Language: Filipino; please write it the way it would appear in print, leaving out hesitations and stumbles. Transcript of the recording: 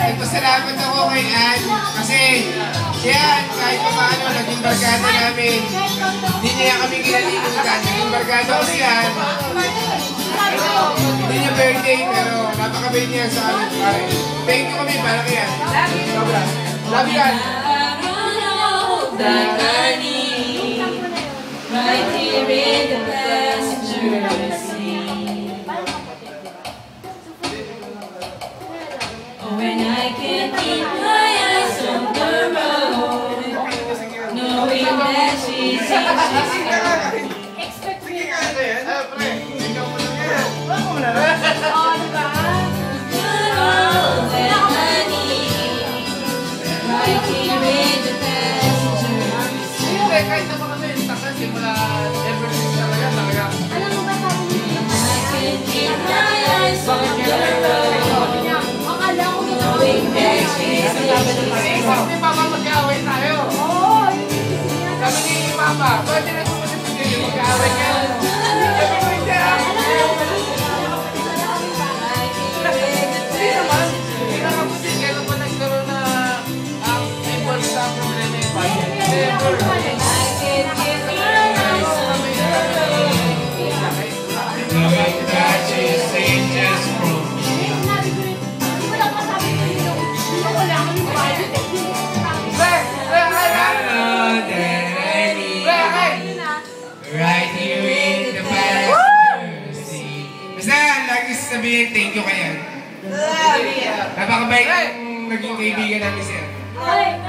nagpasalamat ako kay Ann kasi siya kahit pa paano naging barkada namin. Hindi niya kami kinalilimutan. Naging barkada ko siya. Hindi niya birthday pero napakabait niya sa amin. Thank you kami para kay Ann. Sobra. Love you, Ann. Right here in the passenger seat. When I can't keep my eyes on the road, knowing that she's simula ever since talaga. Alam mo ba sabi niya? I can't keep my eyes on the road. Akala ko knowing that she's Sabi ni Papa mag-aaway tayo. Oo, sabi ni Papa, ba't din ako mag-aaway kayo? Hindi naman. Hindi naman kasi kailan pa nagkaroon na ang impulse sa problema yung bayan. Never. Right here in the passenger seat. Basta, lagi sasabihin, thank you kaya. Napakabait yung naging kaibigan namin siya. Ay!